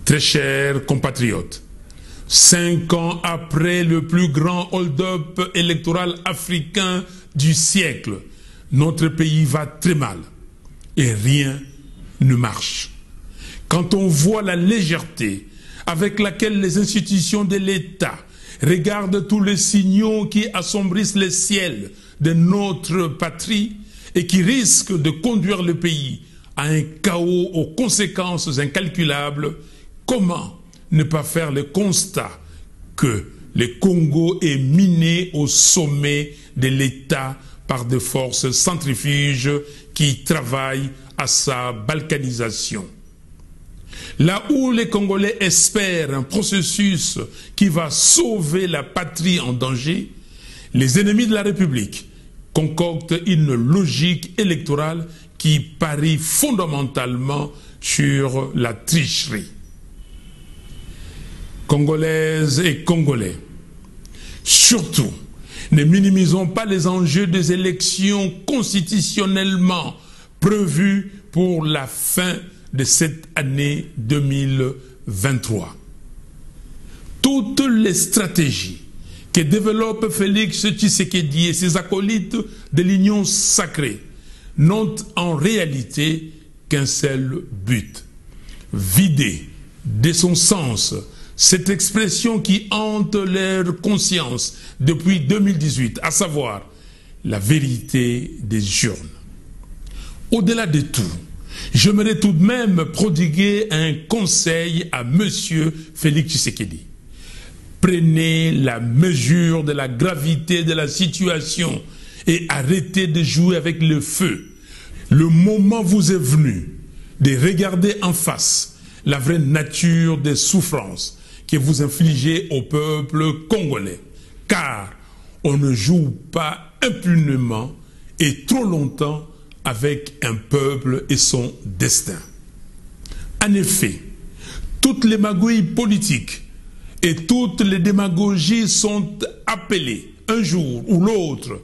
Très chers compatriotes, 5 ans après le plus grand hold-up électoral africain du siècle, notre pays va très mal et rien ne marche. Quand on voit la légèreté avec laquelle les institutions de l'État regardent tous les signaux qui assombrissent le ciel de notre patrie et qui risquent de conduire le pays à un chaos aux conséquences incalculables, comment ne pas faire le constat que le Congo est miné au sommet de l'État par des forces centrifuges qui travaillent à sa balkanisation. Là où les Congolais espèrent un processus qui va sauver la patrie en danger, les ennemis de la République concoctent une logique électorale qui parie fondamentalement sur la tricherie. Congolaises et Congolais, surtout, ne minimisons pas les enjeux des élections constitutionnellement prévues pour la fin de cette année 2023. Toutes les stratégies que développe Félix Tshisekedi et ses acolytes de l'Union sacrée n'ont en réalité qu'un seul but: vider de son sens cette expression qui hante leur conscience depuis 2018, à savoir la vérité des urnes. Au-delà de tout, j'aimerais tout de même prodiguer un conseil à M. Félix Tshisekedi. Prenez la mesure de la gravité de la situation et arrêtez de jouer avec le feu. Le moment vous est venu de regarder en face la vraie nature des souffrances que vous infligez au peuple congolais. Car on ne joue pas impunément et trop longtemps avec un peuple et son destin. En effet, toutes les magouilles politiques et toutes les démagogies sont appelées, un jour ou l'autre,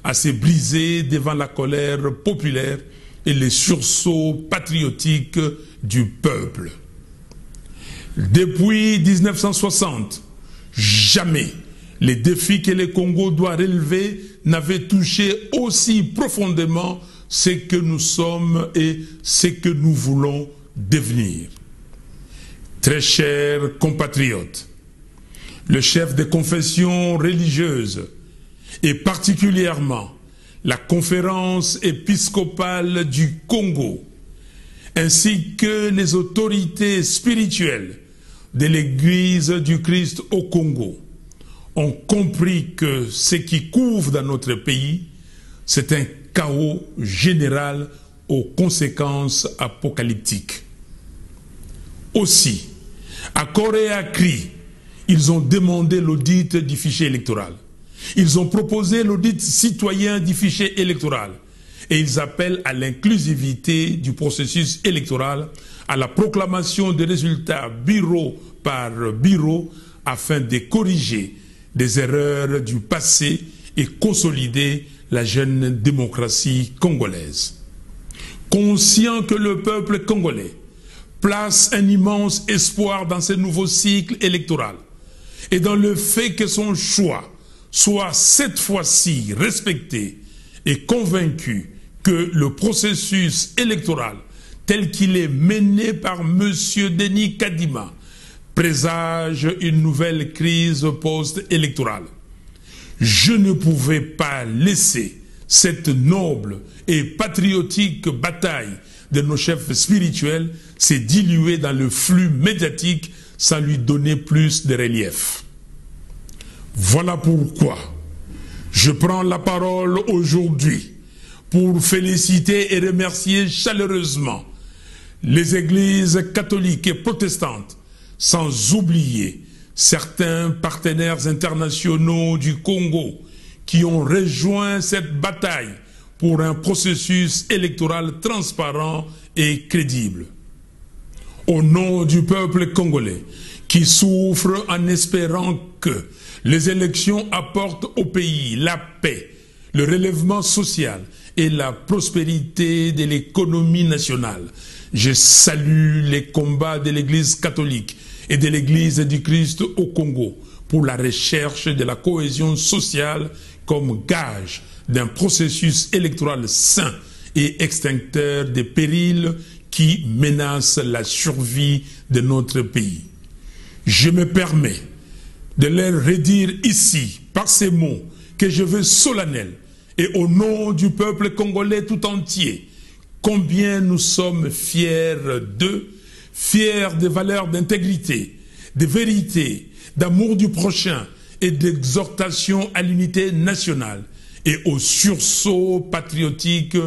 à se briser devant la colère populaire et les sursauts patriotiques du peuple. Depuis 1960, jamais les défis que le Congo doit relever n'avaient touché aussi profondément ce que nous sommes et ce que nous voulons devenir. Très chers compatriotes, le chef des confessions religieuses et particulièrement la conférence épiscopale du Congo ainsi que les autorités spirituelles de l'Église du Christ au Congo ont compris que ce qui couvre dans notre pays, c'est un chaos général aux conséquences apocalyptiques. Aussi, à corps et à cri, ils ont demandé l'audit du fichier électoral. Ils ont proposé l'audit citoyen du fichier électoral. Et ils appellent à l'inclusivité du processus électoral, à la proclamation des résultats bureau par bureau, afin de corriger des erreurs du passé et consolider la jeune démocratie congolaise. Conscient que le peuple congolais place un immense espoir dans ce nouveau cycle électoral et dans le fait que son choix soit cette fois-ci respecté et convaincu que le processus électoral tel qu'il est mené par M. Denis Kadima présage une nouvelle crise post-électorale. Je ne pouvais pas laisser cette noble et patriotique bataille de nos chefs spirituels se diluer dans le flux médiatique sans lui donner plus de relief. Voilà pourquoi je prends la parole aujourd'hui pour féliciter et remercier chaleureusement les églises catholiques et protestantes, sans oublier certains partenaires internationaux du Congo qui ont rejoint cette bataille pour un processus électoral transparent et crédible. Au nom du peuple congolais qui souffre en espérant que les élections apportent au pays la paix, le relèvement social et la prospérité de l'économie nationale. Je salue les combats de l'Église catholique et de l'Église du Christ au Congo pour la recherche de la cohésion sociale comme gage d'un processus électoral sain et extincteur des périls qui menacent la survie de notre pays. Je me permets de leur redire ici, par ces mots, que je veux solennels, et au nom du peuple congolais tout entier, combien nous sommes fiers d'eux, fiers des valeurs d'intégrité, de vérité, d'amour du prochain et d'exhortation à l'unité nationale et au sursaut patriotique